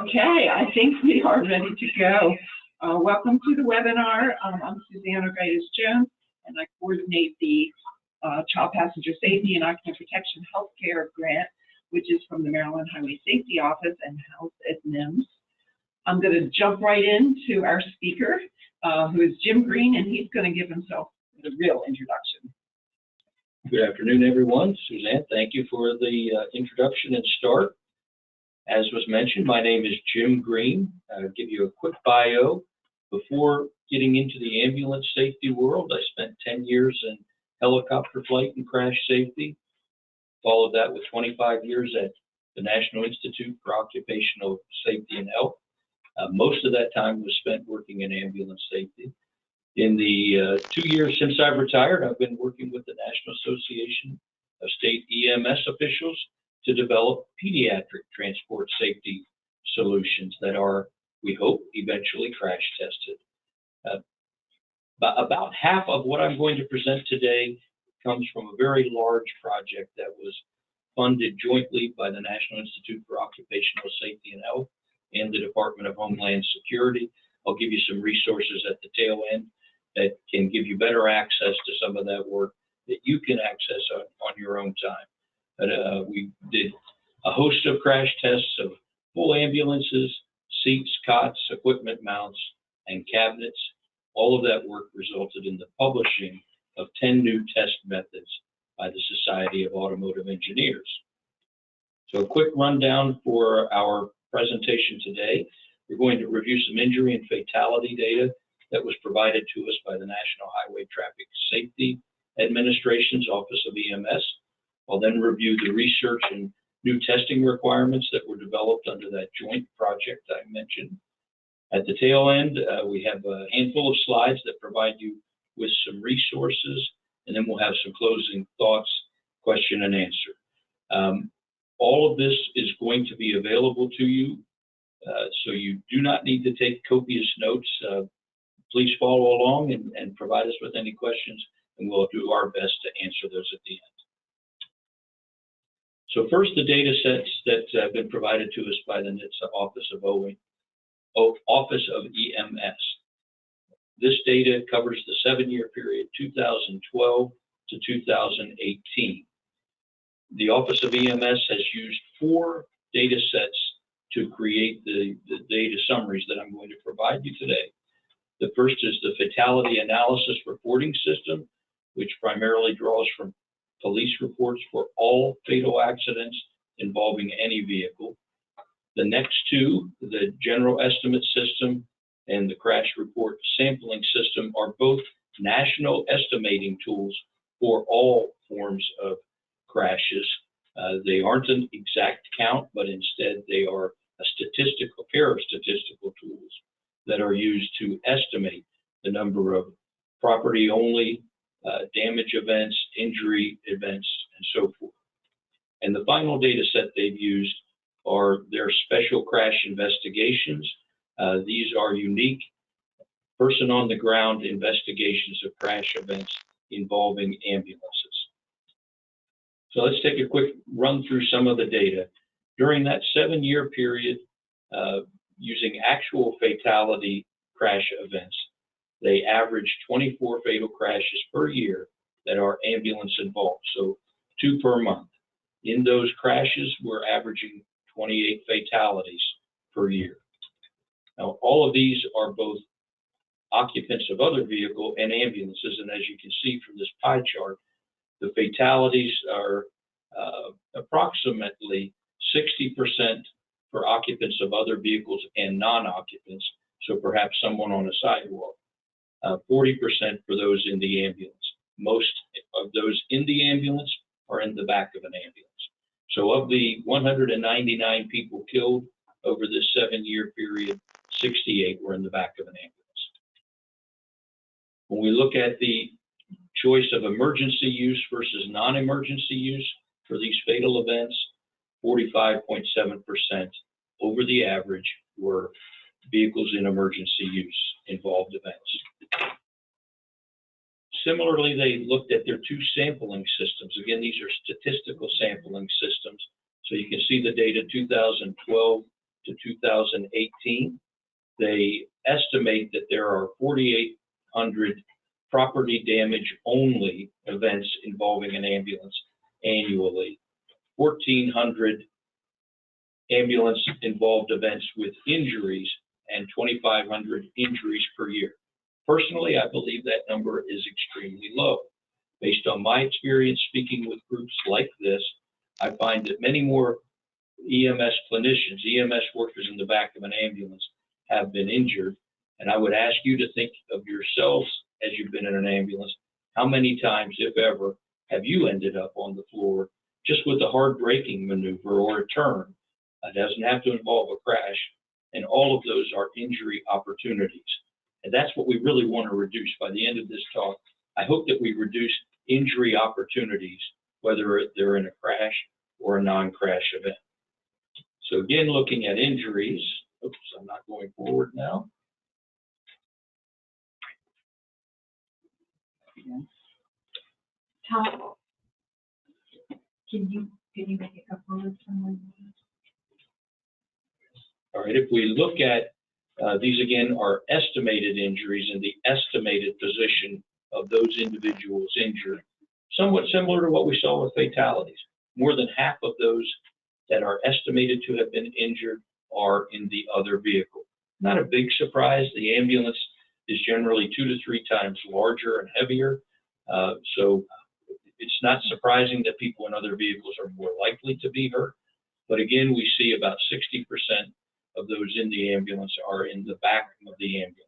Okay, I think we are ready to go. Welcome to the webinar. I'm Suzanne Orgaitis-Jones, and I coordinate the Child Passenger Safety and Occupant Protection Healthcare Grant, which is from the Maryland Highway Safety Office and housed at NIMS. I'm going to jump right into our speaker, who is Jim Green, and he's going to give himself the real introduction. Good afternoon, everyone. Suzanne, thank you for the introduction and start. As was mentioned, my name is Jim Green. I'll give you a quick bio. Before getting into the ambulance safety world, I spent 10 years in helicopter flight and crash safety. Followed that with 25 years at the National Institute for Occupational Safety and Health. Most of that time was spent working in ambulance safety. In the 2 years since I've retired, I've been working with the National Association of State EMS officials to develop pediatric transport safety solutions that are, we hope, eventually crash tested. About half of what I'm going to present today comes from a very large project that was funded jointly by the National Institute for Occupational Safety and Health and the Department of Homeland Security. I'll give you some resources at the tail end that can give you better access to some of that work that you can access on your own time. But we did a host of crash tests of full ambulances, seats, cots, equipment mounts, and cabinets. All of that work resulted in the publishing of 10 new test methods by the Society of Automotive Engineers. So a quick rundown for our presentation today. We're going to review some injury and fatality data that was provided to us by the National Highway Traffic Safety Administration's Office of EMS. I'll then review the research and new testing requirements that were developed under that joint project I mentioned. At the tail end, we have a handful of slides that provide you with some resources, and then we'll have some closing thoughts, question and answer. All of this is going to be available to you, so you do not need to take copious notes. Please follow along and provide us with any questions, and we'll do our best to answer those at the end. So first, the data sets that have been provided to us by the NHTSA Office of EMS. This data covers the 7-year period 2012 to 2018. The Office of EMS has used 4 data sets to create the data summaries that I'm going to provide you today. The first is the Fatality Analysis Reporting System, which primarily draws from police reports for all fatal accidents involving any vehicle. The next 2, the General Estimate System and the Crash Report Sampling System, are both national estimating tools for all forms of crashes. They aren't an exact count, but instead they are a pair of statistical tools that are used to estimate the number of property-only damage events, injury events, and so forth. And the final data set they've used are their special crash investigations. These are unique person-on-the-ground investigations of crash events involving ambulances. So let's take a quick run through some of the data. During that 7-year period, using actual fatality crash events, they averaged 24 fatal crashes per year that are ambulance involved, so 2 per month. In those crashes, we're averaging 28 fatalities per year. Now, all of these are both occupants of other vehicles and ambulances, and as you can see from this pie chart, the fatalities are approximately 60% for occupants of other vehicles and non-occupants, so perhaps someone on a sidewalk. 40% for those in the ambulance. Most of those in the ambulance are in the back of an ambulance. So of the 199 people killed over this 7-year period, 68 were in the back of an ambulance. When we look at the choice of emergency use versus non-emergency use for these fatal events, 45.7% over the average were vehicles in emergency use involved events. Similarly, they looked at their 2 sampling systems. Again, these are statistical sampling systems. So you can see the data 2012 to 2018. They estimate that there are 4,800 property damage only events involving an ambulance annually, 1,400 ambulance involved events with injuries, and 2,500 injuries per year. Personally, I believe that number is extremely low. Based on my experience speaking with groups like this, I find that many more EMS clinicians, EMS workers in the back of an ambulance have been injured. And I would ask you to think of yourselves as you've been in an ambulance. How many times, if ever, have you ended up on the floor just with a hard braking maneuver or a turn? It doesn't have to involve a crash. And all of those are injury opportunities. And that's what we really want to reduce by the end of this talk. I hope that we reduce injury opportunities, whether they're in a crash or a non-crash event. So again, looking at injuries, oops, I'm not going forward now. Tom, can you make a couple of someone? All right, if we look at these again are estimated injuries and the estimated position of those individuals injured, somewhat similar to what we saw with fatalities. More than half of those that are estimated to have been injured are in the other vehicle. Not a big surprise. The ambulance is generally 2 to 3 times larger and heavier. So it's not surprising that people in other vehicles are more likely to be hurt. But again, we see about 60% of those in the ambulance are in the back of the ambulance.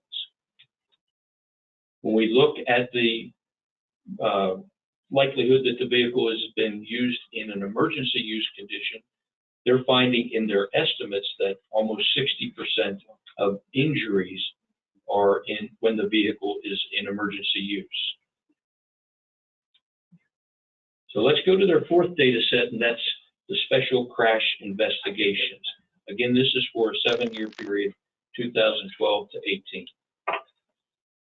When we look at the likelihood that the vehicle has been used in an emergency use condition, they're finding in their estimates that almost 60% of injuries are in when the vehicle is in emergency use. So let's go to their fourth data set, and that's the special crash investigations. Again, this is for a 7-year period, 2012 to 18.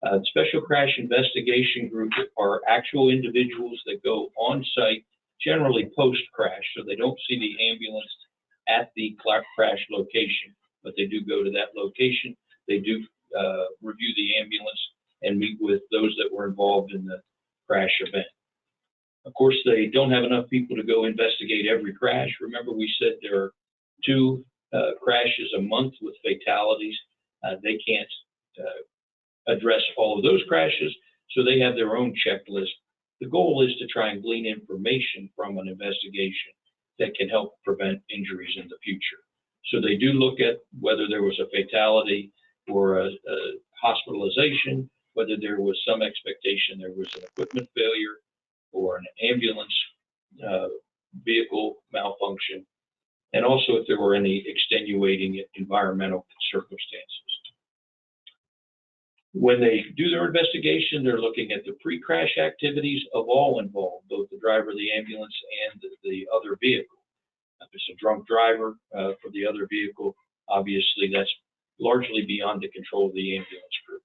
The Special Crash Investigation Group are actual individuals that go on site, generally post-crash, so they don't see the ambulance at the crash location, but they do go to that location. They do review the ambulance and meet with those that were involved in the crash event. Of course, they don't have enough people to go investigate every crash. Remember, we said there are 2 crashes a month with fatalities. They can't address all of those crashes, so they have their own checklist. The goal is to try and glean information from an investigation that can help prevent injuries in the future. So they do look at whether there was a fatality or a hospitalization, whether there was some expectation there was an equipment failure or an ambulance vehicle malfunction, and also if there were any extenuating environmental circumstances. When they do their investigation, they're looking at the pre-crash activities of all involved, both the driver of the ambulance and the other vehicle. If it's a drunk driver for the other vehicle, obviously that's largely beyond the control of the ambulance group.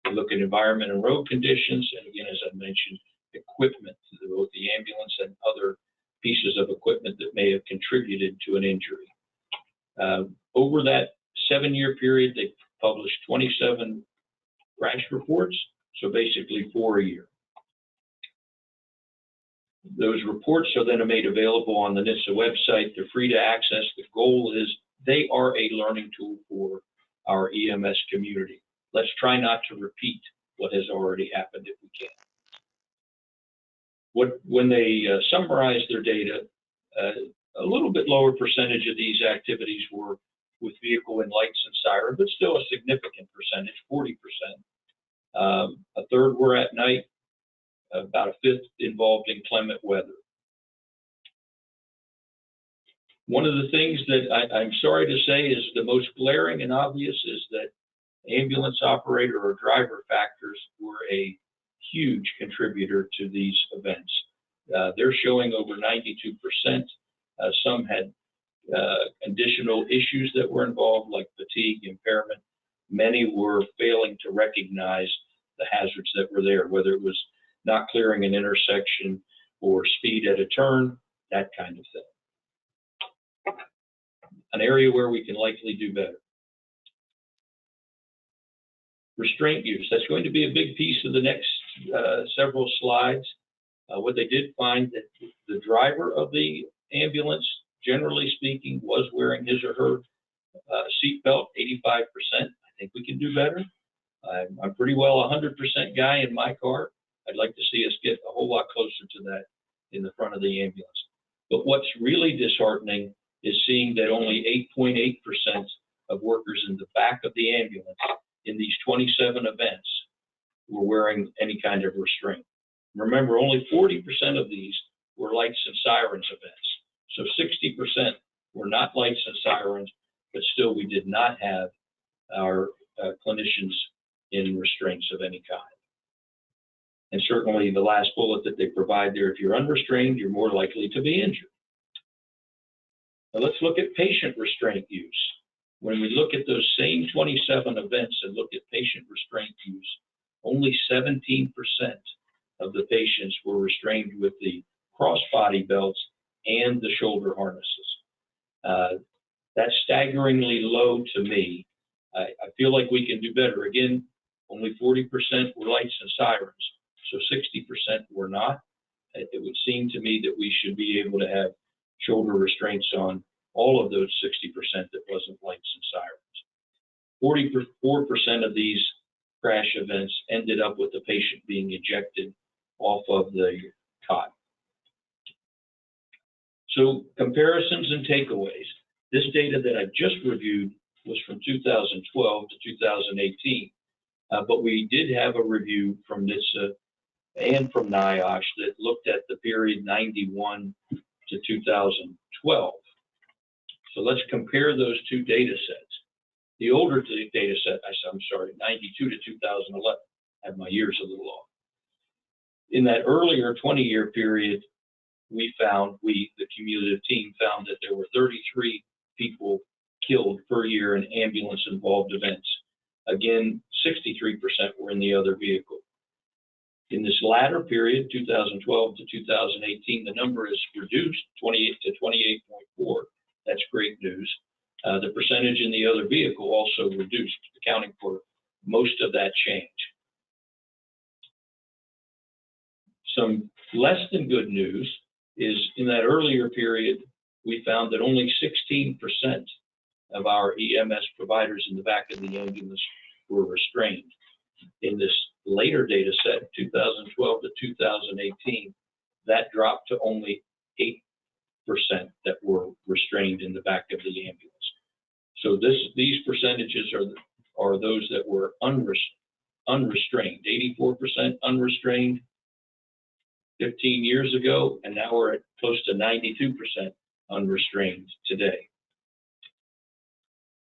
They look at environment and road conditions, and again, as I mentioned, equipment, both the ambulance and other pieces of equipment that may have contributed to an injury. Over that 7-year period, they published 27 crash reports, so basically 4 a year. Those reports are then made available on the NIOSH website. They're free to access. The goal is they are a learning tool for our EMS community. Let's try not to repeat what has already happened if we can. When they summarize their data, a little bit lower percentage of these activities were with vehicle and lights and siren, but still a significant percentage, 40%. A third were at night, about a fifth involved inclement weather. One of the things that I'm sorry to say is the most glaring and obvious is that ambulance operator or driver factors were a huge contributor to these events. They're showing over 92%. Some had additional issues that were involved, like fatigue, impairment. Many were failing to recognize the hazards that were there, whether it was not clearing an intersection or speed at a turn, that kind of thing. an area where we can likely do better. Restraint use, that's going to be a big piece of the next several slides. What they did find that the driver of the ambulance, generally speaking, was wearing his or her seatbelt, 85%. I think we can do better. I'm pretty well a 100% guy in my car. I'd like to see us get a whole lot closer to that in the front of the ambulance. But what's really disheartening is seeing that only 8.8% of workers in the back of the ambulance in these 27 events were wearing any kind of restraint. Remember, only 40% of these were lights and sirens events. So 60% were not lights and sirens, but still we did not have our clinicians in restraints of any kind. And certainly the last bullet that they provide there, if you're unrestrained, you're more likely to be injured. Now let's look at patient restraint use. When we look at those same 27 events and look at patient restraint use, only 17% of the patients were restrained with the crossbody belts and the shoulder harnesses. That's staggeringly low to me. I feel like we can do better. Again, only 40% were lights and sirens, so 60% were not. It would seem to me that we should be able to have shoulder restraints on all of those 60% that wasn't lights and sirens. 44% of these crash events ended up with the patient being ejected off of the cot. So comparisons and takeaways. This data that I just reviewed was from 2012 to 2018, but we did have a review from NHTSA and from NIOSH that looked at the period 91 to 2012. So let's compare those two data sets. The older data set, I'm sorry, 92 to 2011, I have my years a little off. In that earlier 20-year period, we found, the cumulative team found that there were 33 people killed per year in ambulance-involved events. Again, 63% were in the other vehicle. In this latter period, 2012 to 2018, the number is reduced 28 to 28.4. That's great news. The percentage in the other vehicle also reduced, accounting for most of that change. Some less than good news is in that earlier period, we found that only 16% of our EMS providers in the back of the ambulance were restrained. In this later data set, 2012 to 2018, that dropped to only 8% that were restrained in the back of the ambulance. So these percentages are those that were unrestrained, 84% unrestrained 15 years ago, and now we're at close to 92% unrestrained today.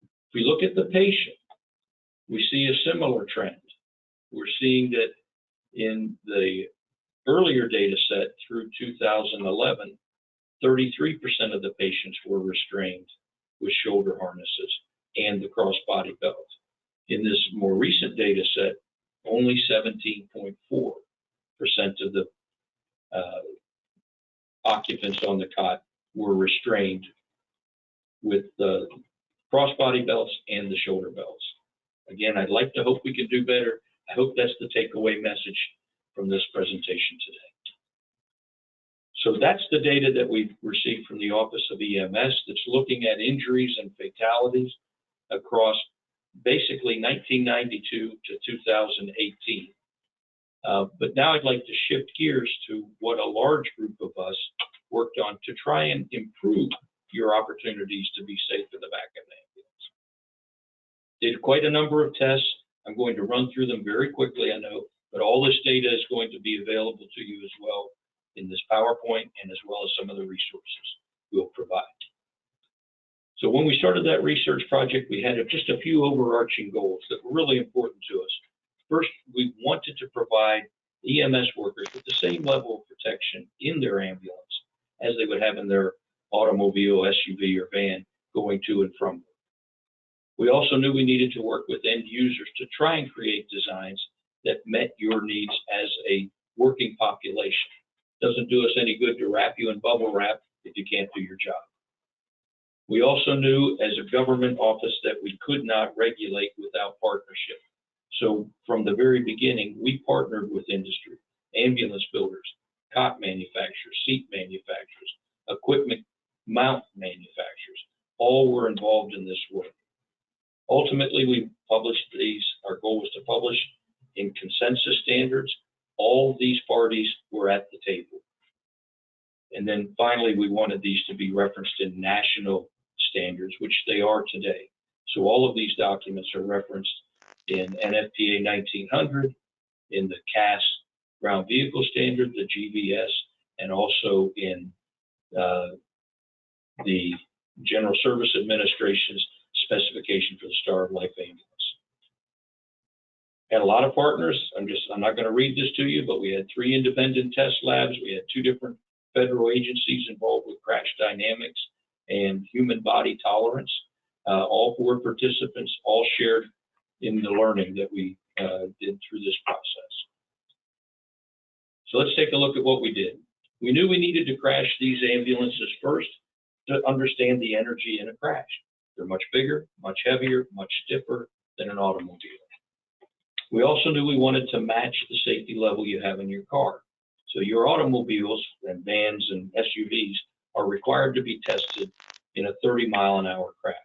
If we look at the patient, we see a similar trend. We're seeing that in the earlier data set through 2011, 33% of the patients were restrained with shoulder harnesses and the crossbody belt. In this more recent data set, only 17.4% of the occupants on the cot were restrained with the crossbody belts and the shoulder belts. Again, I'd like to hope we can do better. I hope that's the takeaway message from this presentation today. So that's the data that we've received from the Office of EMS that's looking at injuries and fatalities across basically 1992 to 2018. But now I'd like to shift gears to what a large group of us worked on to try and improve your opportunities to be safe in the back of an ambulance. Did quite a number of tests. I'm going to run through them very quickly, I know, but all this data is going to be available to you as well in this PowerPoint and as well as some of the resources we'll provide. So when we started that research project, we had just a few overarching goals that were really important to us. First, we wanted to provide EMS workers with the same level of protection in their ambulance as they would have in their automobile, SUV, or van going to and from work. We also knew we needed to work with end users to try and create designs that met your needs as a working population. Doesn't do us any good to wrap you in bubble wrap if you can't do your job. We also knew as a government office that we could not regulate without partnership. So from the very beginning, we partnered with industry, ambulance builders, cot manufacturers, seat manufacturers, equipment mount manufacturers. All were involved in this work. Ultimately, we published these. Our goal was to publish in consensus standards. All of these parties were at the table. And then finally, we wanted these to be referenced in national standards, which they are today. So all of these documents are referenced in NFPA 1900, in the CAS Ground Vehicle Standard, the GVS, and also in the General Service Administration's specification for the Star of Life ambulance. Had a lot of partners. I'm not going to read this to you, but we had 3 independent test labs. We had 2 different federal agencies involved with crash dynamics and human body tolerance. All 4 participants all shared in the learning that we did through this process. So let's take a look at what we did. We knew we needed to crash these ambulances first to understand the energy in a crash. They're much bigger, much heavier, much stiffer than an automobile. We also knew we wanted to match the safety level you have in your car. So your automobiles and vans and SUVs are required to be tested in a 30-mile-an-hour crash.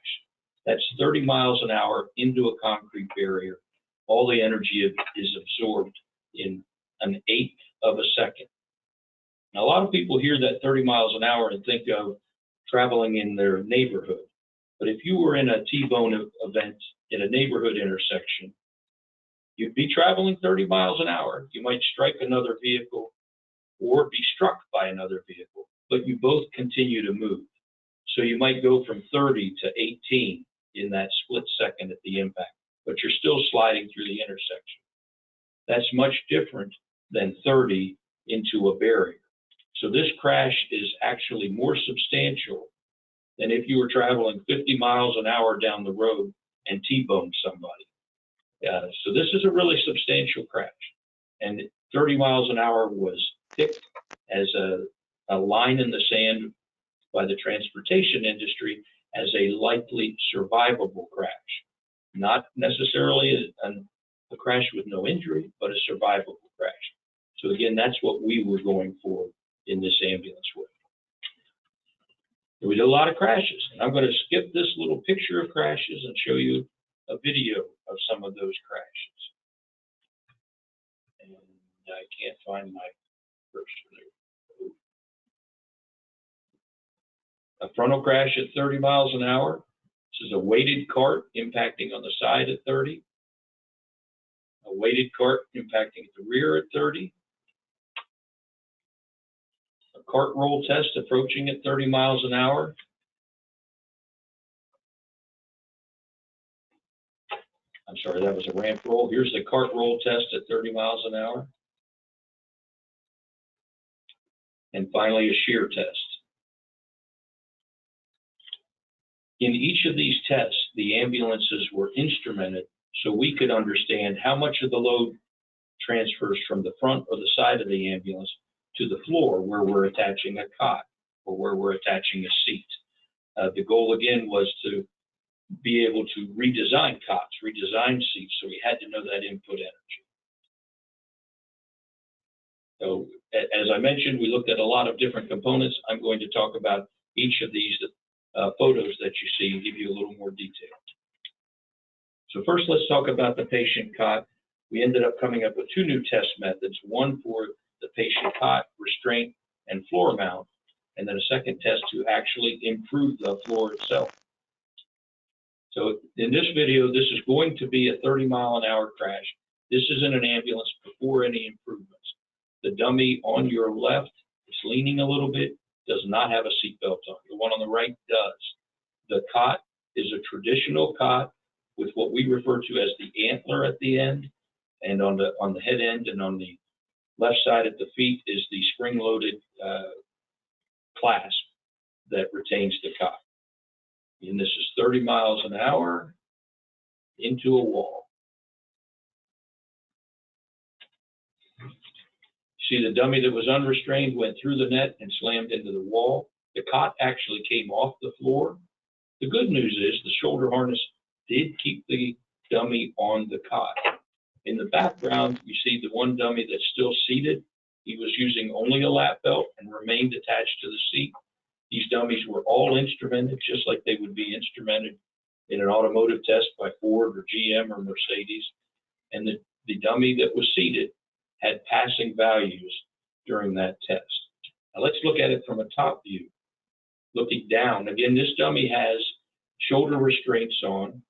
That's 30 miles an hour into a concrete barrier. All the energy is absorbed in an 1/8 of a second. Now, a lot of people hear that 30 miles an hour and think of traveling in their neighborhood. But if you were in a T-bone event in a neighborhood intersection, you'd be traveling 30 miles an hour. You might strike another vehicle or be struck by another vehicle, but you both continue to move. So you might go from 30 to 18 in that split second at the impact, but you're still sliding through the intersection. That's much different than 30 into a barrier. So this crash is actually more substantial than if you were traveling 50 miles an hour down the road and T-boned somebody. So this is a really substantial crash. And 30 miles an hour was picked as a line in the sand by the transportation industry as a likely survivable crash. Not necessarily a crash with no injury, but a survivable crash. So again, that's what we were going for in this ambulance work. We did a lot of crashes. And I'm going to skip this little picture of crashes and show you a video of some of those crashes. And I can't find my cursor there. A frontal crash at 30 miles an hour. This is a weighted cart impacting on the side at 30. A weighted cart impacting at the rear at 30. A cart roll test approaching at 30 miles an hour. I'm sorry, that was a ramp roll. Here's the cart roll test at 30 miles an hour. And finally, a shear test. In each of these tests, the ambulances were instrumented so we could understand how much of the load transfers from the front or the side of the ambulance to the floor where we're attaching a cot or where we're attaching a seat. The goal again was to be able to redesign cots, redesign seats, so we had to know that input energy. So as I mentioned, we looked at a lot of different components. I'm going to talk about each of these photos that you see and give you a little more detail. So first, let's talk about the patient cot. We ended up coming up with 2 new test methods, one for the patient cot, restraint, and floor mount, and then a second test to actually improve the floor itself. So in this video, this is going to be a 30-mile-an-hour crash. This is in an ambulance before any improvements. The dummy on your left is leaning a little bit, does not have a seatbelt on. The one on the right does. The cot is a traditional cot with what we refer to as the antler at the end, and on the head end and on the left side at the feet is the spring-loaded clasp that retains the cot. And this is 30 miles an hour into a wall. See, the dummy that was unrestrained went through the net and slammed into the wall. The cot actually came off the floor The good news is the shoulder harness did keep the dummy on the cot. In the background, you see the one dummy that's still seated. He was using only a lap belt and remained attached to the seat. These dummies were all instrumented just like they would be instrumented in an automotive test by Ford or GM or Mercedes. And the dummy that was seated had passing values during that test. Now let's look at it from a top view. Looking down, again, this dummy has shoulder restraints on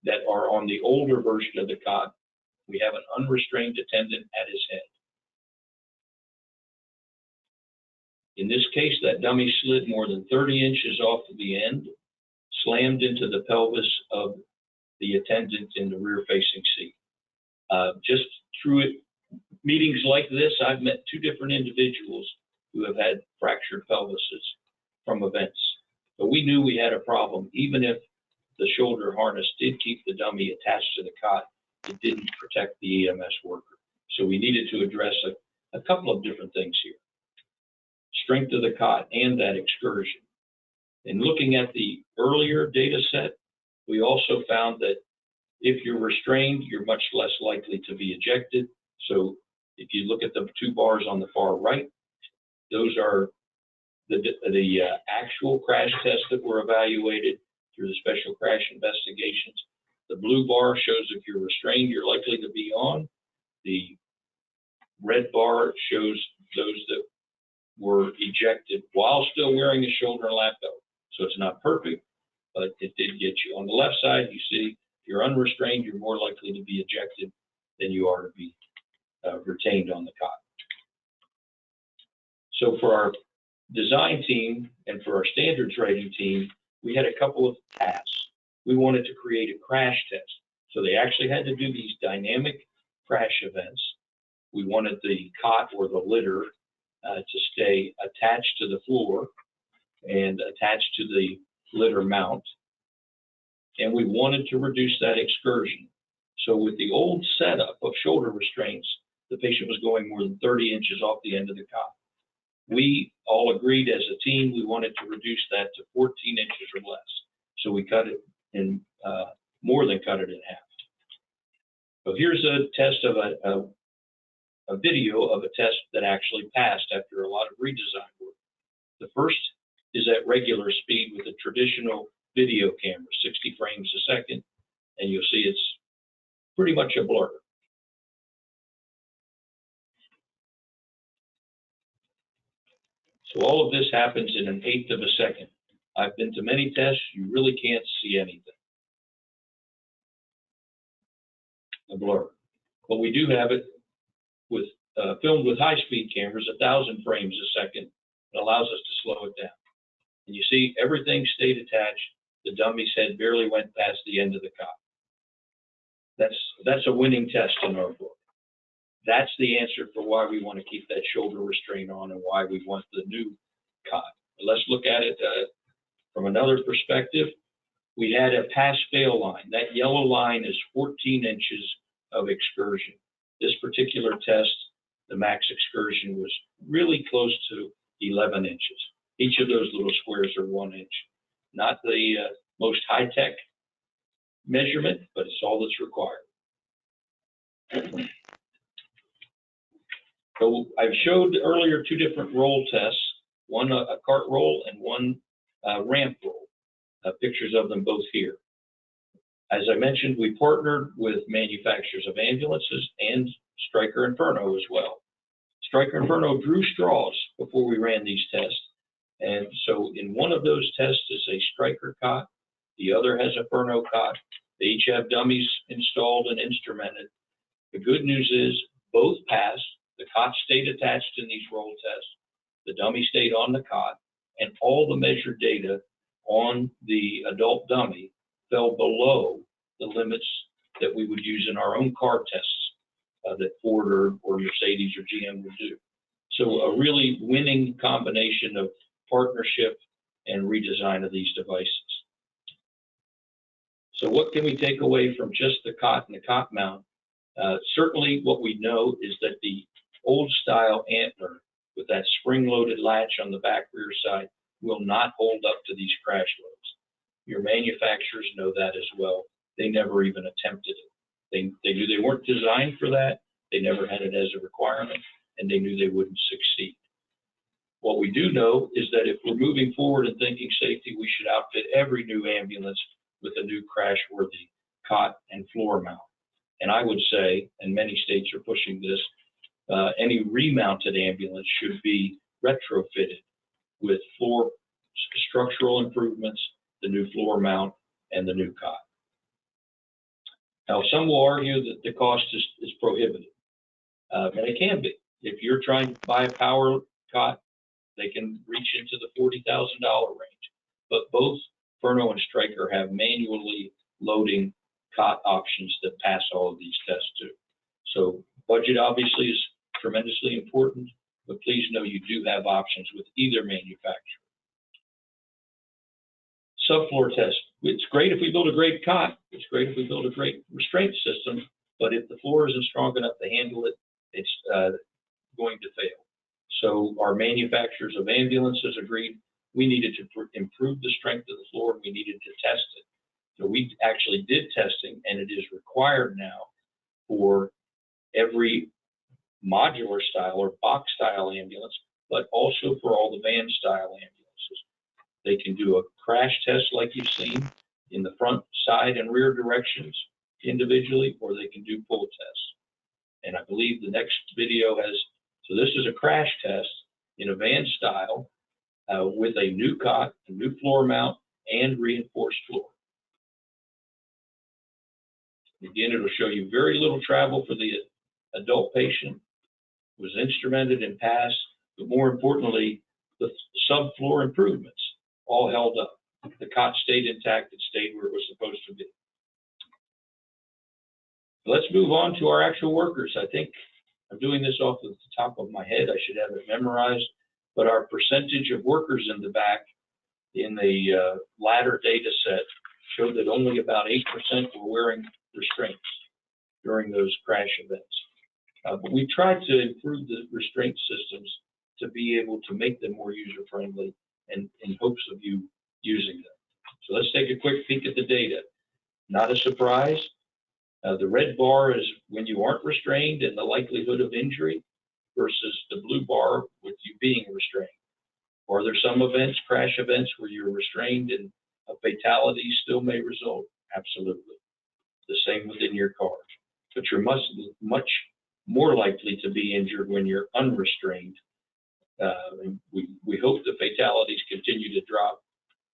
that are on the older version of the cot. We have an unrestrained attendant at his head. In this case, that dummy slid more than 30 inches off of the end, slammed into the pelvis of the attendant in the rear-facing seat. Just through meetings like this, I've met two different individuals who have had fractured pelvises from events. But we knew we had a problem. Even if the shoulder harness did keep the dummy attached to the cot, it didn't protect the EMS worker. So we needed to address a couple of different things here. Strength of the cot and that excursion. In looking at the earlier data set, we also found that if you're restrained, you're much less likely to be ejected. So if you look at the two bars on the far right, those are the actual crash tests that were evaluated through the special crash investigations. The blue bar shows if you're restrained, you're likely to be on. The red bar shows those that were ejected while still wearing a shoulder and lap belt. So it's not perfect, but it did get you. On the left side, you see if you're unrestrained, you're more likely to be ejected than you are to be retained on the cot. So for our design team and for our standards rating team, we had a couple of tasks. We wanted to create a crash test. So they actually had to do these dynamic crash events. We wanted the cot or the litter to stay attached to the floor and attached to the litter mount. And we wanted to reduce that excursion. So with the old setup of shoulder restraints, the patient was going more than 30 inches off the end of the cot. We all agreed as a team we wanted to reduce that to 14 inches or less. So we cut it in, more than cut it in half. So here's a test of a video of a test that actually passed after a lot of redesign work. The first is at regular speed with a traditional video camera, 60 frames a second, and you'll see it's pretty much a blur. So all of this happens in 1/8 of a second. I've been to many tests, you really can't see anything. A blur. But we do have it with filmed with high-speed cameras, 1,000 frames a second. It allows us to slow it down. And you see everything stayed attached. The dummy's head barely went past the end of the cot. That's a winning test in our book. That's the answer for why we want to keep that shoulder restraint on and why we want the new cot. But let's look at it from another perspective. We had a pass-fail line. That yellow line is 14 inches of excursion. This particular test, the max excursion was really close to 11 inches. Each of those little squares are 1 inch. Not the most high-tech measurement, but it's all that's required. So I've showed earlier two different roll tests, one a cart roll and one ramp roll. Pictures of them both here. As I mentioned, we partnered with manufacturers of ambulances and Stryker Inferno as well. Stryker Inferno drew straws before we ran these tests. And so in one of those tests is a Stryker cot, the other has a Inferno cot. They each have dummies installed and instrumented. The good news is both passed. The cot stayed attached in these roll tests. The dummy stayed on the cot, and all the measured data on the adult dummy fell below the limits that we would use in our own car tests that Ford or Mercedes or GM would do. So a really winning combination of partnership and redesign of these devices. So what can we take away from just the cot and the cot mount? Certainly what we know is that the old style antler with that spring-loaded latch on the back rear side will not hold up to these crash loads. Your manufacturers know that as well. They never even attempted it. They knew they weren't designed for that. They never had it as a requirement, and they knew they wouldn't succeed. What we do know is that if we're moving forward and thinking safety, we should outfit every new ambulance with a new crash-worthy cot and floor mount. And I would say, and many states are pushing this, any remounted ambulance should be retrofitted with floor structural improvements, the new floor mount, and the new cot. Now, some will argue that the cost is prohibitive, and it can be. If you're trying to buy a power cot, they can reach into the $40,000 range. But both Furno and Stryker have manually loading cot options that pass all of these tests too. So budget obviously is tremendously important, but please know you do have options with either manufacturer. Subfloor test. It's great if we build a great cot. It's great if we build a great restraint system, but if the floor isn't strong enough to handle it, it's going to fail. So our manufacturers of ambulances agreed we needed to improve the strength of the floor, and we needed to test it. So we actually did testing, and it is required now for every modular style or box style ambulance, but also for all the van style ambulances. They can do a crash test like you've seen in the front, side, and rear directions individually, or they can do pull tests. And I believe the next video has, so this is a crash test in a van style with a new cot, a new floor mount, and reinforced floor. Again, it'll show you very little travel for the adult patient, was instrumented and passed, but more importantly, the subfloor improvements all held up. The cot stayed intact, it stayed where it was supposed to be. Let's move on to our actual workers. I think I'm doing this off the top of my head. I should have it memorized, but our percentage of workers in the back in the latter data set showed that only about 8% were wearing restraints during those crash events. But we tried to improve the restraint systems to be able to make them more user-friendly and in hopes of you using them. So let's take a quick peek at the data. Not a surprise. The red bar is when you aren't restrained and the likelihood of injury versus the blue bar with you being restrained. Are there some events, crash events, where you're restrained and a fatality still may result? Absolutely. The same within your car. But you're much more likely to be injured when you're unrestrained. We hope the fatalities continue to drop,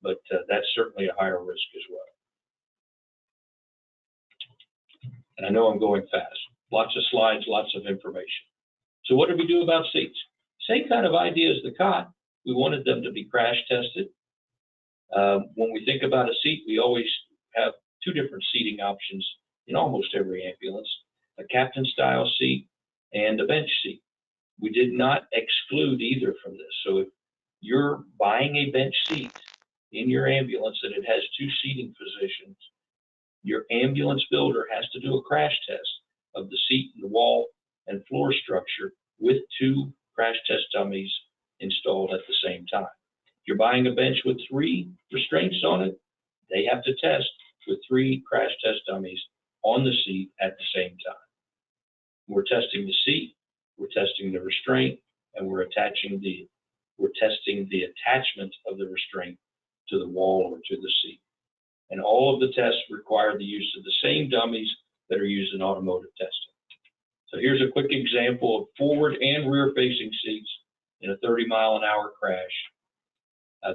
but that's certainly a higher risk as well. And I know I'm going fast. Lots of slides, lots of information. So what did we do about seats? Same kind of idea as the cot. We wanted them to be crash tested. When we think about a seat, we always have two different seating options in almost every ambulance, a captain style seat and a bench seat. We did not exclude either from this. So if you're buying a bench seat in your ambulance and it has two seating positions, your ambulance builder has to do a crash test of the seat and the wall and floor structure with two crash test dummies installed at the same time. If you're buying a bench with 3 restraints on it, they have to test with 3 crash test dummies on the seat at the same time. We're testing the seat, we're testing the restraint, and we're testing the attachment of the restraint to the wall or to the seat. And all of the tests require the use of the same dummies that are used in automotive testing. So here's a quick example of forward and rear facing seats in a 30-mile-an-hour crash.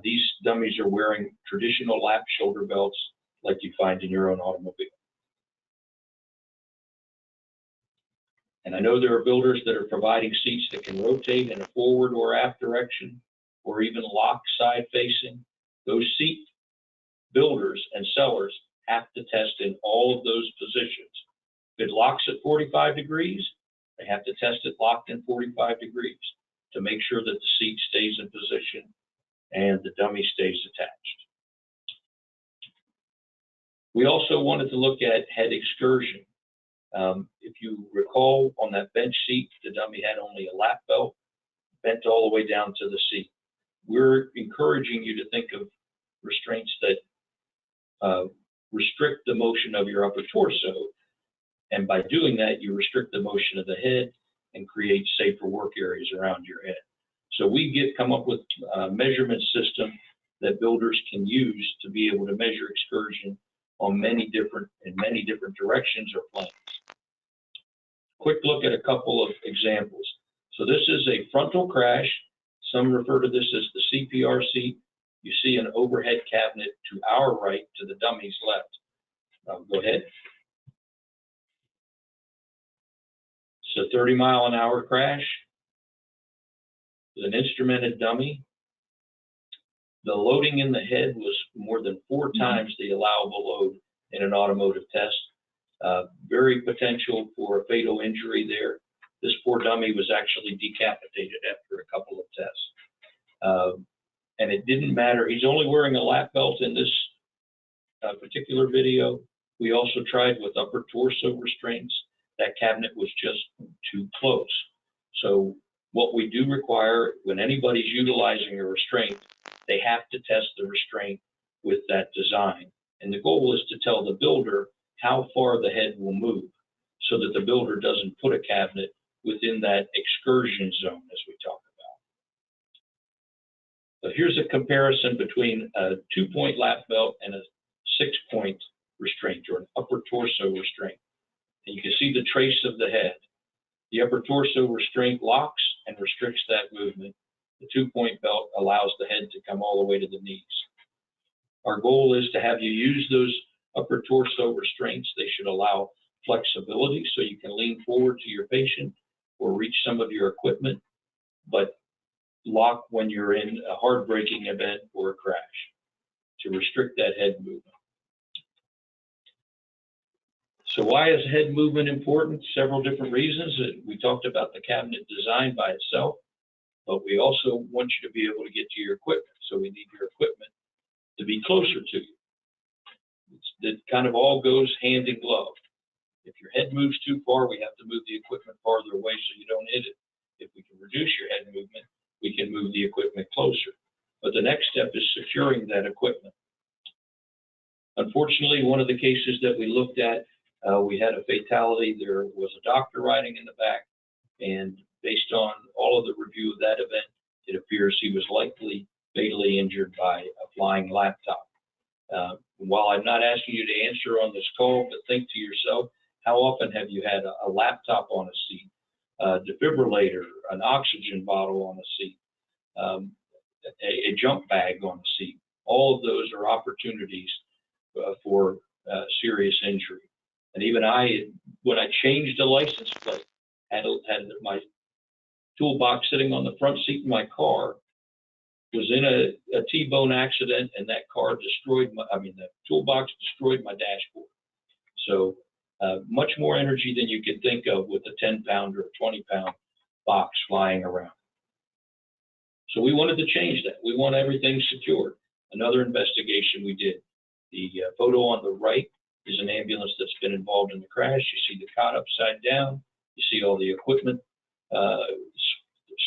These dummies are wearing traditional lap shoulder belts like you find in your own automobile. And I know there are builders that are providing seats that can rotate in a forward or aft direction, or even lock side facing. Those seat builders and sellers have to test in all of those positions. If it locks at 45 degrees, they have to test it locked in 45 degrees to make sure that the seat stays in position and the dummy stays attached. We also wanted to look at head excursion. If you recall, on that bench seat, the dummy had only a lap belt bent all the way down to the seat. We're encouraging you to think of restraints that restrict the motion of your upper torso. And by doing that, you restrict the motion of the head and create safer work areas around your head. So we come up with a measurement system that builders can use to be able to measure excursion on in many different directions or planes. Quick look at a couple of examples. So this is a frontal crash. Some refer to this as the CPR seat. You see an overhead cabinet to our right, to the dummy's left. Go ahead. It's a 30-mile-an-hour crash with an instrumented dummy. The loading in the head was more than 4 times the allowable load in an automotive test. Very potential for a fatal injury there. This poor dummy was actually decapitated after a couple of tests. And it didn't matter. He's only wearing a lap belt in this particular video. We also tried with upper torso restraints. That cabinet was just too close. So what we do require when anybody's utilizing a restraint, they have to test the restraint with that design. And the goal is to tell the builder how far the head will move so that the builder doesn't put a cabinet within that excursion zone as we talk about. So here's a comparison between a 2-point lap belt and a 6-point restraint or an upper torso restraint. And you can see the trace of the head. The upper torso restraint locks and restricts that movement. The 2-point belt allows the head to come all the way to the knees. Our goal is to have you use those upper torso restraints. They should allow flexibility so you can lean forward to your patient or reach some of your equipment, but lock when you're in a hard braking event or a crash to restrict that head movement. So why is head movement important? Several different reasons. We talked about the cabinet design by itself, but we also want you to be able to get to your equipment. So we need your equipment to be closer to you. It kind of all goes hand in glove. If your head moves too far, we have to move the equipment farther away so you don't hit it. If we can reduce your head movement, we can move the equipment closer. But the next step is securing that equipment. Unfortunately, one of the cases that we looked at, we had a fatality. There was a doctor riding in the back, and based on all of the review of that event, it appears he was likely fatally injured by a flying laptop. While I'm not asking you to answer on this call, but think to yourself, how often have you had a laptop on a seat, a defibrillator, an oxygen bottle on a seat, a jump bag on a seat? All of those are opportunities for serious injury. And even when I changed the license plate, had my toolbox sitting on the front seat of my car, was in a T-bone accident, and that car the toolbox destroyed my dashboard. So much more energy than you could think of with a 10-pound or a 20-pound box flying around. So we wanted to change that. We want everything secured. Another investigation we did. The photo on the right is an ambulance that's been involved in the crash. You see the cot upside down. You see all the equipment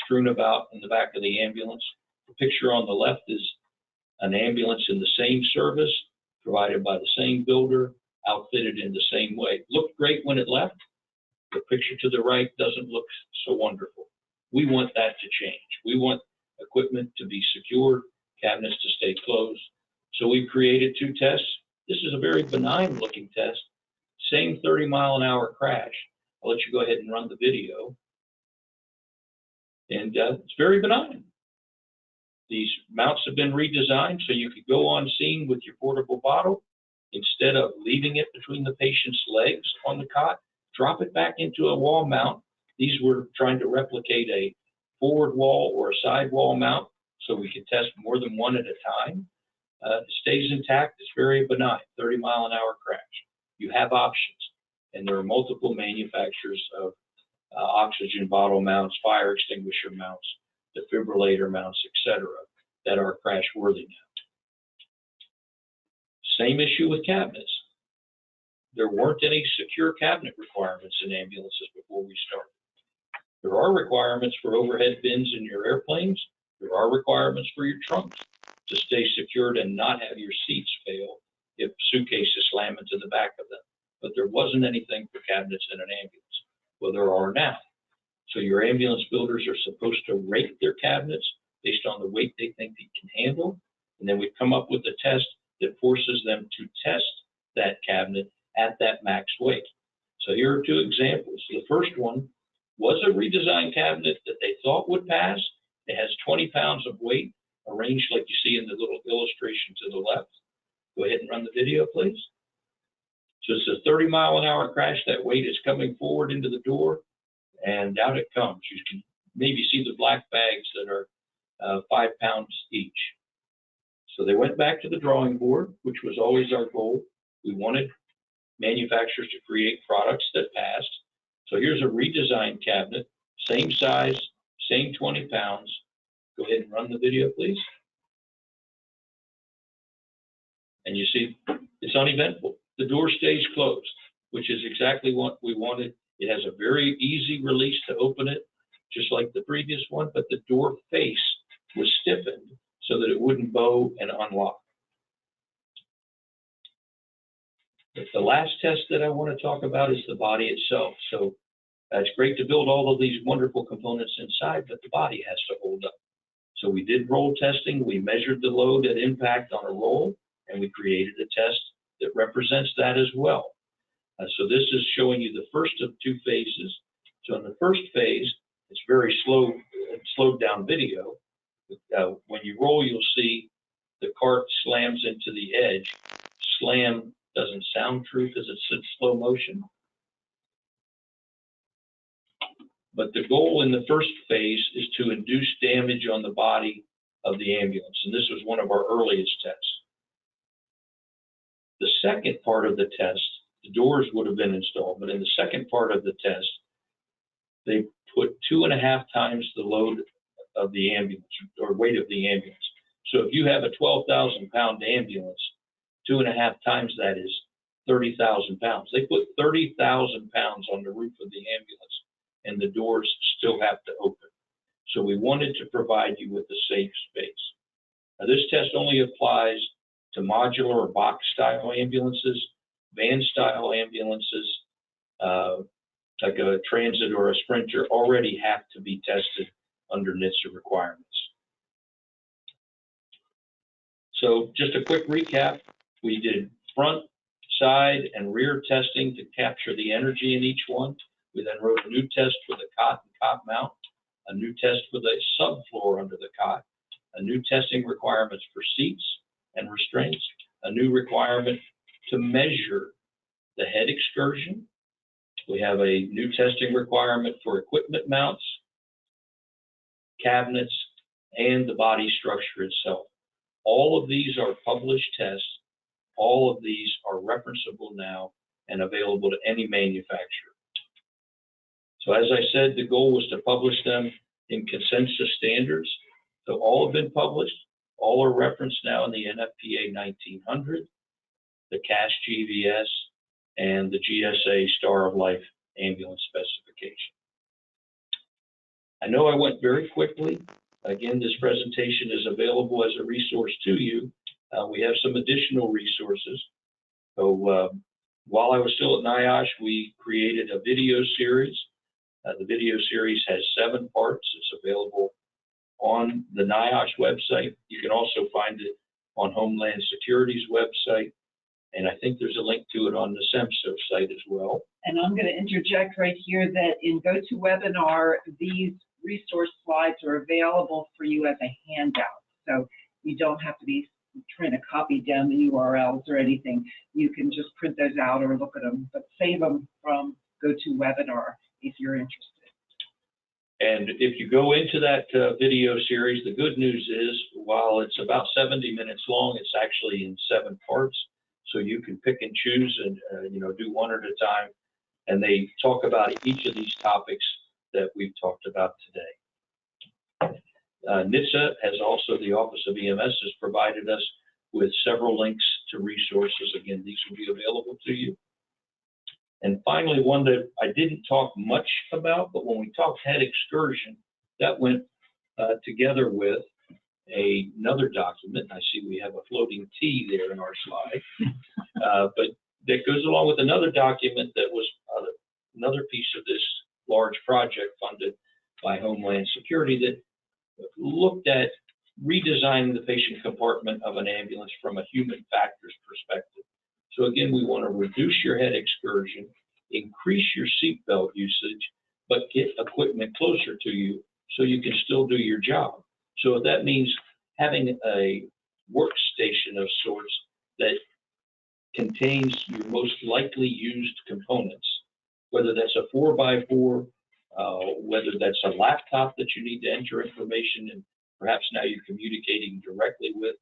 strewn about in the back of the ambulance. The picture on the left is an ambulance in the same service, provided by the same builder, outfitted in the same way. Looked great when it left. The picture to the right doesn't look so wonderful. We want that to change. We want equipment to be secured, cabinets to stay closed. So we've created 2 tests. This is a very benign looking test. Same 30-mile-an-hour crash. I'll let you go ahead and run the video. And it's very benign. These mounts have been redesigned so you could go on scene with your portable bottle. Instead of leaving it between the patient's legs on the cot, drop it back into a wall mount. These were trying to replicate a forward wall or a side wall mount so we could test more than one at a time. It stays intact. It's very benign, 30-mile-an-hour crash. You have options, and there are multiple manufacturers of oxygen bottle mounts, fire extinguisher mounts, defibrillator mounts, etc., that are crash worthy now. Same issue with cabinets. There weren't any secure cabinet requirements in ambulances before we started. There are requirements for overhead bins in your airplanes. There are requirements for your trunks to stay secured and not have your seats fail if suitcases slam into the back of them. But there wasn't anything for cabinets in an ambulance. Well, there are now. So your ambulance builders are supposed to rate their cabinets based on the weight they think they can handle. And then we come up with a test that forces them to test that cabinet at that max weight. So here are two examples. The first one was a redesigned cabinet that they thought would pass. It has 20 pounds of weight arranged like you see in the little illustration to the left. Go ahead and run the video, please. So it's a 30-mile-an-hour crash. That weight is coming forward into the door, and out it comes. You can maybe see the black bags that are 5 pounds each. So they went back to the drawing board, which was always our goal. We wanted manufacturers to create products that passed. So here's a redesigned cabinet, same size, same 20 pounds. Go ahead and run the video, please. And you see it's uneventful. The door stays closed, which is exactly what we wanted. It has a very easy release to open it, just like the previous one, but the door face was stiffened so that it wouldn't bow and unlock. But the last test that I want to talk about is the body itself. So it's great to build all of these wonderful components inside, but the body has to hold up. So we did roll testing. We measured the load at impact on a roll, and we created a test that represents that as well. So this is showing you the first of two phases. So in the first phase, it's very slow, slowed down video. When you roll, you'll see the cart slams into the edge. Slam doesn't sound true because it's in slow motion. But the goal in the first phase is to induce damage on the body of the ambulance. And this was one of our earliest tests. The second part of the test, the doors would have been installed, but in the second part of the test, they put 2.5 times the load of the ambulance, or weight of the ambulance. So if you have a 12,000-pound ambulance, 2.5 times that is 30,000 pounds. They put 30,000 pounds on the roof of the ambulance, and the doors still have to open. So we wanted to provide you with a safe space. Now, this test only applies to modular or box-style ambulances. Van-style ambulances, like a transit or a sprinter, already have to be tested under NHTSA requirements. So just a quick recap. We did front, side, and rear testing to capture the energy in each one. We then wrote a new test for the cot and cot mount, a new test for the subfloor under the cot, a new testing requirements for seats and restraints, a new requirement to measure the head excursion. We have a new testing requirement for equipment mounts, cabinets, and the body structure itself. All of these are published tests. All of these are referenceable now and available to any manufacturer. So as I said, the goal was to publish them in consensus standards. So all have been published. All are referenced now in the NFPA 1900, the CAS GVS, and the GSA Star of Life ambulance specification. I know I went very quickly. Again, this presentation is available as a resource to you. We have some additional resources. So while I was still at NIOSH, we created a video series. The video series has 7 parts. It's available on the NIOSH website. You can also find it on Homeland Security's website. And I think there's a link to it on the NASEMSO site as well. And I'm going to interject right here that in GoToWebinar, these resource slides are available for you as a handout. So you don't have to be trying to copy down the URLs or anything. You can just print those out or look at them, but save them from GoToWebinar if you're interested. And if you go into that video series, the good news is, while it's about 70 minutes long, it's actually in 7 parts. So you can pick and choose and do one at a time. And they talk about each of these topics that we've talked about today. NHTSA has also, the Office of EMS has provided us with several links to resources. Again, these will be available to you. And finally, one that I didn't talk much about, but when we talked head excursion, that went together with another document. I see we have a floating T there in our slide, but that goes along with another document that was another piece of this large project funded by Homeland Security that looked at redesigning the patient compartment of an ambulance from a human factors perspective. So again, we want to reduce your head excursion, increase your seatbelt usage, but get equipment closer to you so you can still do your job. So if that means having a workstation of sorts that contains your most likely used components, whether that's a 4x4, whether that's a laptop that you need to enter information, and perhaps now you're communicating directly with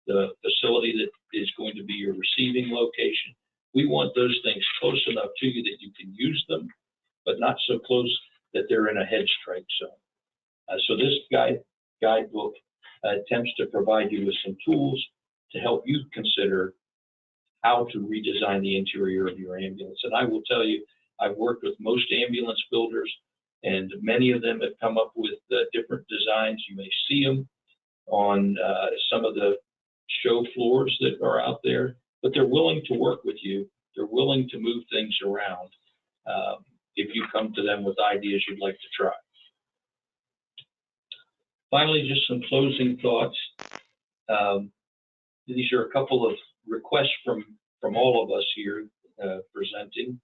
the facility that is going to be your receiving location. We want those things close enough to you that you can use them, but not so close that they're in a head strike zone. So this guidebook attempts to provide you with some tools to help you consider how to redesign the interior of your ambulance. And I will tell you, I've worked with most ambulance builders, and many of them have come up with different designs. You may see them on some of the show floors that are out there, but they're willing to work with you. They're willing to move things around if you come to them with ideas you'd like to try. Finally, just some closing thoughts. These are a couple of requests from all of us here presenting,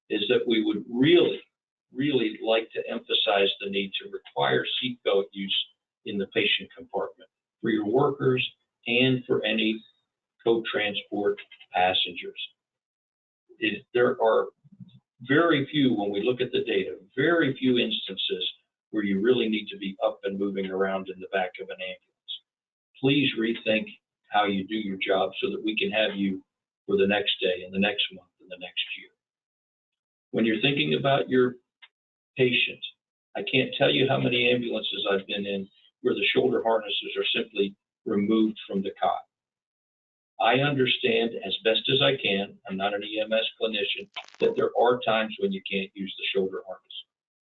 is that we would really like to emphasize the need to require seatbelt use in the patient compartment for your workers and for any co-transport passengers. There are very few, when we look at the data, very few instances where you really need to be up and moving around in the back of an ambulance. Please rethink how you do your job so that we can have you for the next day and the next month and the next year. When you're thinking about your patient, I can't tell you how many ambulances I've been in where the shoulder harnesses are simply removed from the cot. I understand as best as I can, I'm not an EMS clinician, that there are times when you can't use the shoulder harness.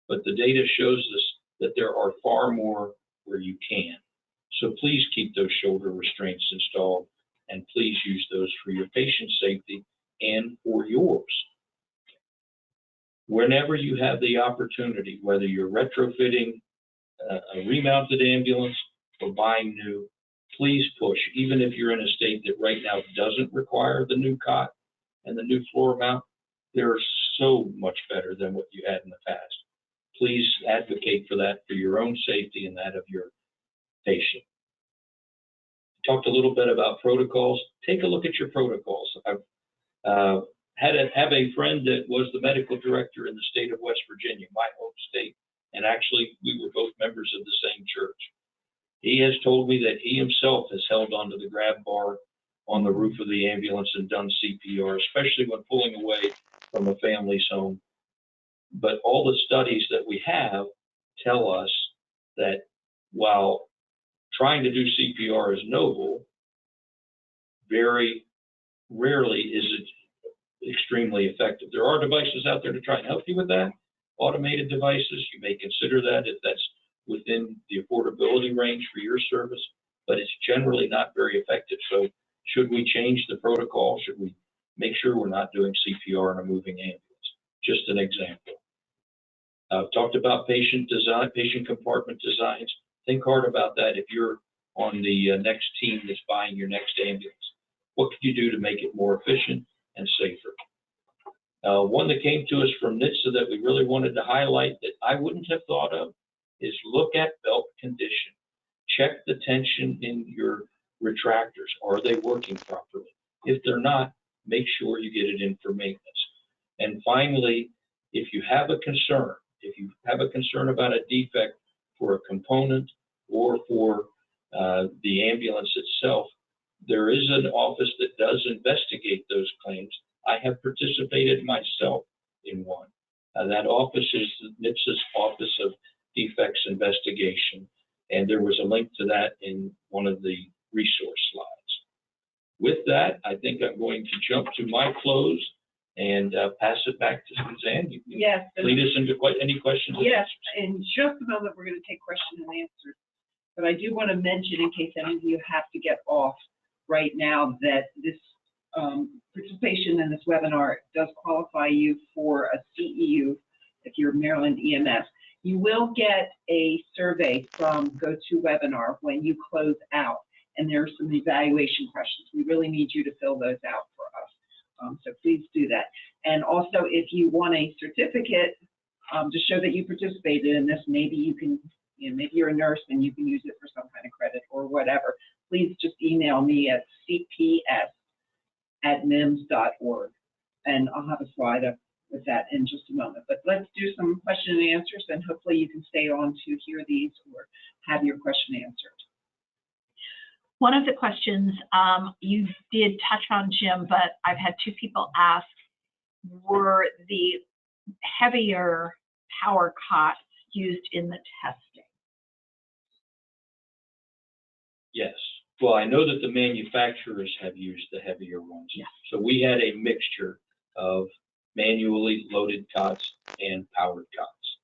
But the data shows us that there are far more where you can. So please keep those shoulder restraints installed, and please use those for your patient safety and for yours. Whenever you have the opportunity, whether you're retrofitting a remounted ambulance or buying new, please push, even if you're in a state that right now doesn't require the new cot and the new floor mount, they're so much better than what you had in the past. Please advocate for that for your own safety and that of your patient. Talked a little bit about protocols. Take a look at your protocols. I've have a friend that was the medical director in the state of West Virginia, my home state, and actually we were both members of the same church. He has told me that he himself has held onto the grab bar on the roof of the ambulance and done CPR, especially when pulling away from a family's home. But all the studies that we have tell us that while trying to do CPR is noble, very rarely is it extremely effective. There are devices out there to try and help you with that. Automated devices, you may consider that if that's within the affordability range for your service, but it's generally not very effective. So should we change the protocol? Should we make sure we're not doing CPR in a moving ambulance? Just an example. I've talked about patient design, patient compartment designs. Think hard about that if you're on the next team that's buying your next ambulance. What can you do to make it more efficient and safer? One that came to us from NHTSA that we really wanted to highlight that I wouldn't have thought of is look at belt condition. Check the tension in your retractors. Are they working properly? If they're not, make sure you get it in for maintenance. And finally, if you have a concern about a defect for a component or for the ambulance itself, there is an office that does investigate those claims. I have participated myself in one. That office is NHTSA's Office of Defects Investigation, and there was a link to that in one of the resource slides. With that, I think I'm going to jump to my close and pass it back to Suzanne. You can Yes. lead us into any questions. Yes, in just a moment, we're going to take questions and answers. But I do want to mention, in case any of you have to get off right now, that this participation in this webinar does qualify you for a CEU if you're Maryland EMS. You will get a survey from GoToWebinar when you close out, and there are some evaluation questions. We really need you to fill those out for us, so please do that. And also, if you want a certificate to show that you participated in this, maybe you can, maybe you're a nurse and you can use it for some kind of credit or whatever, please just email me at cps@NIMS.org, and I'll have a slide up with that in just a moment. But let's do some question and answers, and hopefully you can stay on to hear these or have your question answered. One of the questions you did touch on, Jim, but I've had two people ask, were the heavier power cots used in the testing? Yes. Well, I know that the manufacturers have used the heavier ones. Yes. So we had a mixture of manually loaded cots and powered cots.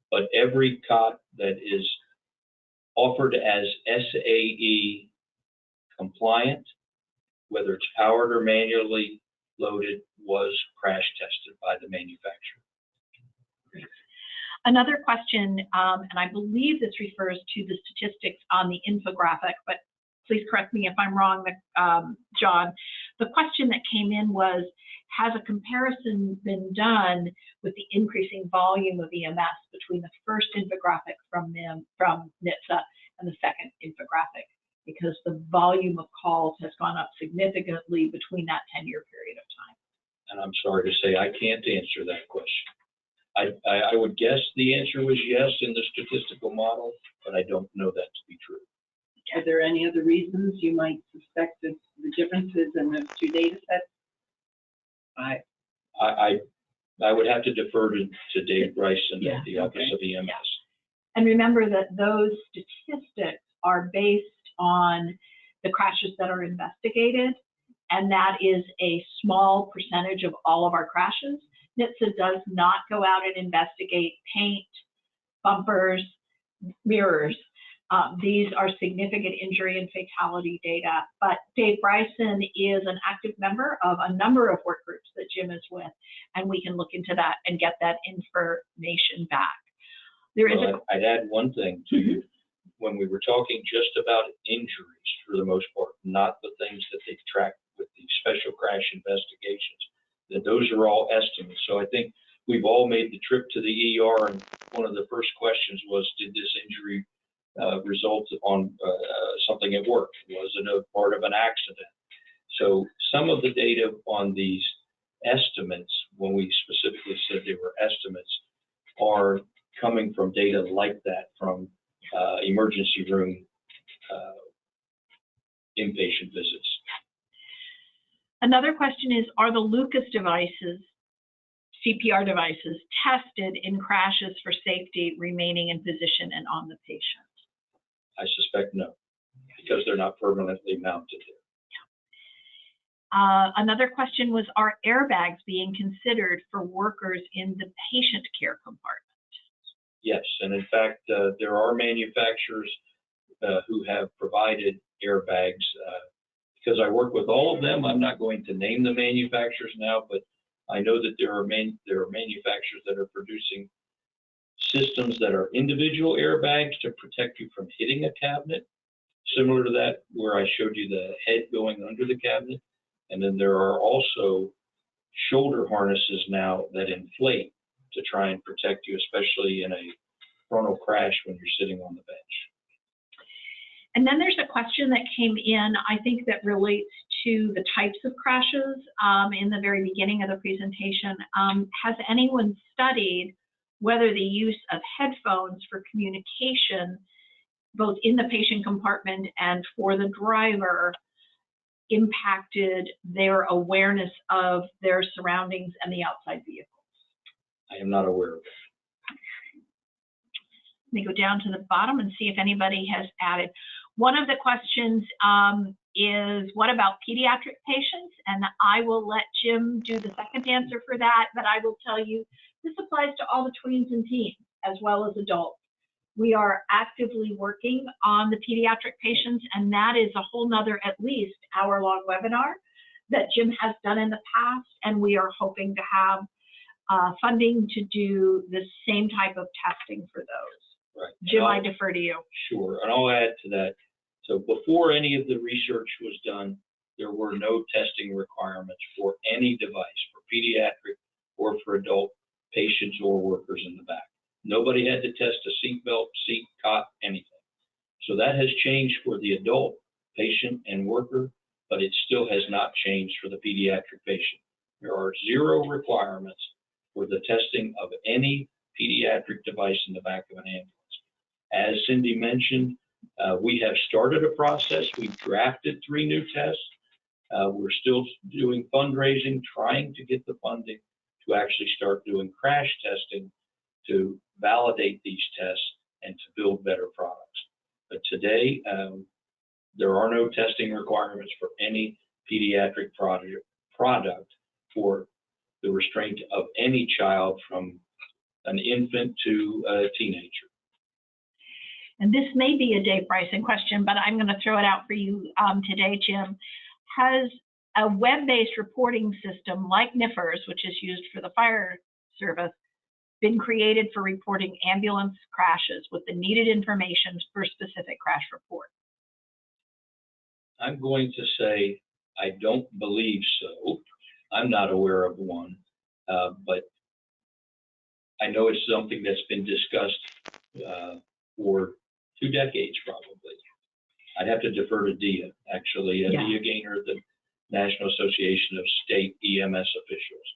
But every cot that is offered as SAE compliant, whether it's powered or manually loaded, was crash tested by the manufacturer. Another question, and I believe this refers to the statistics on the infographic, but please correct me if I'm wrong, John. The question that came in was, has a comparison been done with the increasing volume of EMS between the first infographic from NHTSA and the second infographic? Because the volume of calls has gone up significantly between that 10-year period of time. And I'm sorry to say I can't answer that question. I would guess the answer was yes in the statistical model, but I don't know that to be true. Are there any other reasons you might suspect that the differences in those two data sets? I would have to defer to Dave Bryson at the Office of EMS. And remember that those statistics are based on the crashes that are investigated, and that is a small percentage of all of our crashes. NHTSA does not go out and investigate paint, bumpers, mirrors. These are significant injury and fatality data, but Dave Bryson is an active member of a number of work groups that Jim is with, and we can look into that and get that information back. I'd add one thing to you. When we were talking just about injuries, for the most part, not the things that they've tracked with the special crash investigations, that those are all estimates. So I think we've all made the trip to the ER, and one of the first questions was, did this injury result on something at work? Was it a part of an accident? So some of the data on these estimates, when we specifically said they were estimates, are coming from data like that from emergency room inpatient visits. Another question is, are the Lucas devices, CPR devices, tested in crashes for safety remaining in position and on the patient? I suspect no, because they're not permanently mounted there. Another question was, are airbags being considered for workers in the patient care compartment? Yes, and in fact, there are manufacturers who have provided airbags. Because I work with all of them, I'm not going to name the manufacturers now, but I know that there are manufacturers that are producing systems that are individual airbags to protect you from hitting a cabinet, similar to that where I showed you the head going under the cabinet. And then there are also shoulder harnesses now that inflate to try and protect you, especially in a frontal crash when you're sitting on the bench. And then there's a question that came in, I think, that relates to the types of crashes in the very beginning of the presentation. Has anyone studied whether the use of headphones for communication, both in the patient compartment and for the driver, impacted their awareness of their surroundings and the outside vehicles? I am not aware of it. Let me go down to the bottom and see if anybody has added. One of the questions is, what about pediatric patients? And I will let Jim do the second answer for that, but I will tell you this applies to all the tweens and teens as well as adults. We are actively working on the pediatric patients, and that is a whole nother, at least, hour-long webinar that Jim has done in the past, and we are hoping to have funding to do the same type of testing for those. Right. Jim, I defer to you. Sure, and I'll add to that. So before any of the research was done, there were no testing requirements for any device, for pediatric or for adult patients or workers in the back. Nobody had to test a seat belt, seat, cot, anything. So that has changed for the adult patient and worker, but it still has not changed for the pediatric patient. There are zero requirements for the testing of any pediatric device in the back of an ambulance. As Cindy mentioned, we have started a process. We've drafted 3 new tests. We're still doing fundraising, trying to get the funding to actually start doing crash testing to validate these tests and to build better products. But today, there are no testing requirements for any pediatric product for the restraint of any child from an infant to a teenager. And this may be a Dave Bryson question, but I'm going to throw it out for you today, Jim. Has a web-based reporting system like NIFRS, which is used for the fire service, been created for reporting ambulance crashes with the needed information for specific crash report? I'm going to say I don't believe so. I'm not aware of one, but I know it's something that's been discussed for 2 decades probably. I'd have to defer to DIA, actually. Yeah. DIA Gaynor, the National Association of State EMS Officials.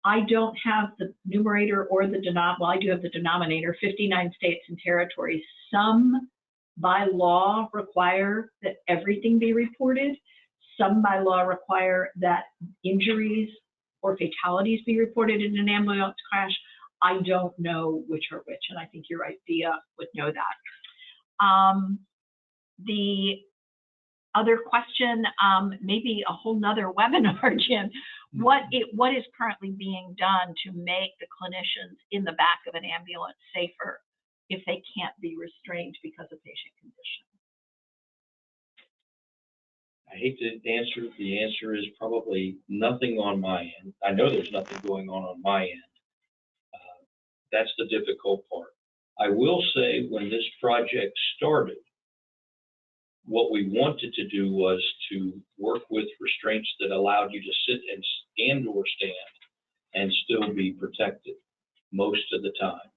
I don't have the numerator or the denominator. Well, I do have the denominator, 59 states and territories. Some by law require that everything be reported. Some by law require that injuries or fatalities be reported in an ambulance crash. I don't know which are which, and I think you're right, DIA would know that. The other question, maybe a whole nother webinar, Jim. What is currently being done to make the clinicians in the back of an ambulance safer if they can't be restrained because of patient condition? I hate to answer. The answer is probably nothing on my end. I know there's nothing going on my end. That's the difficult part. I will say when this project started, what we wanted to do was to work with restraints that allowed you to sit and or stand and still be protected most of the time.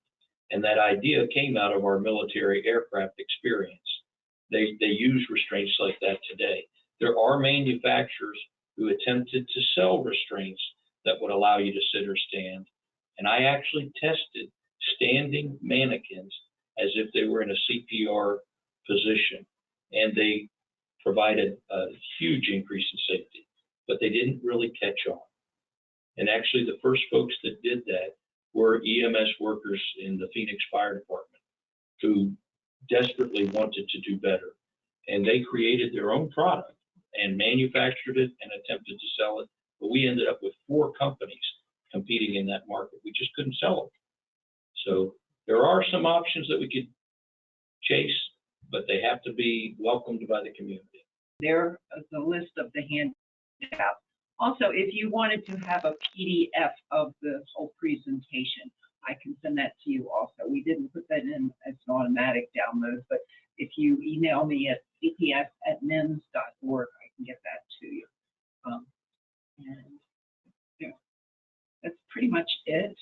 And that idea came out of our military aircraft experience. They use restraints like that today. There are manufacturers who attempted to sell restraints that would allow you to sit or stand. And I actually tested standing mannequins as if they were in a CPR position. And they provided a huge increase in safety, but they didn't really catch on. And actually the first folks that did that were EMS workers in the Phoenix Fire Department who desperately wanted to do better. And they created their own product and manufactured it and attempted to sell it. But we ended up with 4 companies competing in that market. We just couldn't sell them. So there are some options that we could chase, but they have to be welcomed by the community. There is a list of the handouts. Also, if you wanted to have a PDF of the whole presentation, I can send that to you also. We didn't put that in as an automatic download, but if you email me at cps@NIOSH.org, I can get that to you. And yeah, that's pretty much it.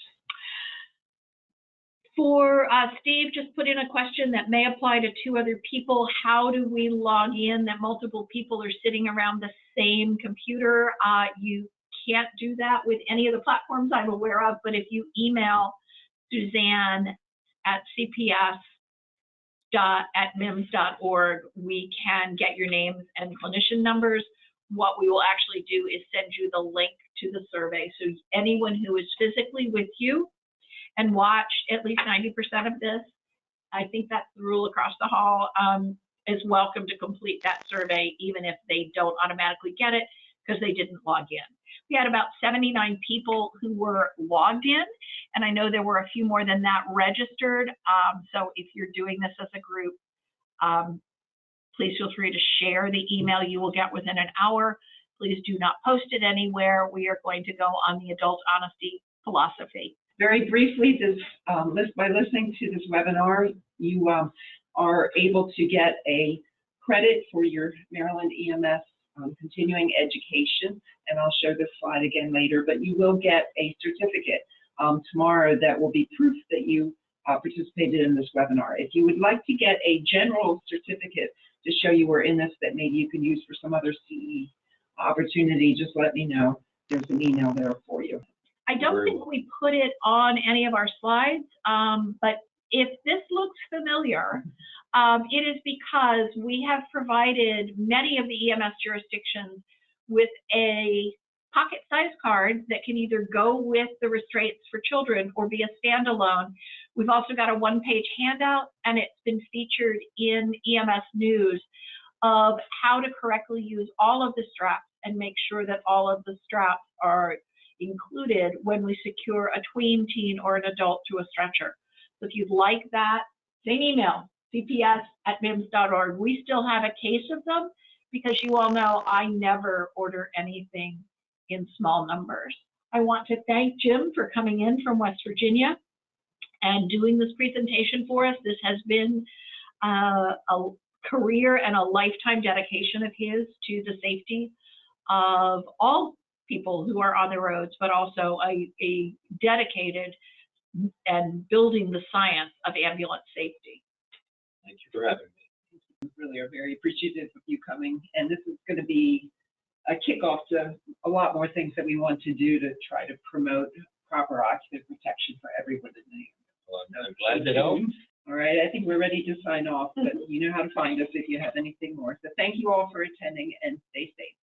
For Steve, just put in a question that may apply to 2 other people. How do we log in that multiple people are sitting around the same computer? You can't do that with any of the platforms I'm aware of, but if you email Suzanne at cps.@mims.org, we can get your names and clinician numbers. What we will actually do is send you the link to the survey. So anyone who is physically with you and watched at least 90% of this, I think that's the rule across the hall, is welcome to complete that survey, even if they don't automatically get it. because they didn't log in. We had about 79 people who were logged in, and I know there were a few more than that registered. So if you're doing this as a group, please feel free to share the email you will get within an hour. Please do not post it anywhere. We are going to go on the adult honesty philosophy. Very briefly, by listening to this webinar, you are able to get a credit for your MarylandEMS continuing education, and I'll show this slide again later, but you will get a certificate tomorrow that will be proof that you participated in this webinar. If you would like to get a general certificate to show you were in this that maybe you can use for some other CE opportunity, just let me know. There's an email there for you. I don't think we put it on any of our slides, but if this looks familiar, it is because we have provided many of the EMS jurisdictions with a pocket-sized card that can either go with the restraints for children or be a standalone. We've also got a one-page handout, and it's been featured in EMS News of how to correctly use all of the straps and make sure that all of the straps are included when we secure a tween, teen, or an adult to a stretcher. So if you'd like that, same email, cps@mims.org. We still have a case of them because you all know I never order anything in small numbers. I want to thank Jim for coming in from West Virginia and doing this presentation for us. This has been a career and a lifetime dedication of his to the safety of all people who are on the roads, but also a dedicated and building the science of ambulance safety. Thank you for having me. We really are very appreciative of you coming, and this is going to be a kickoff to a lot more things that we want to do to try to promote proper occupant protection for everyone in the Well, I'm glad to help. All right, I think we're ready to sign off, but you know how to find us if you have anything more. So thank you all for attending, and stay safe.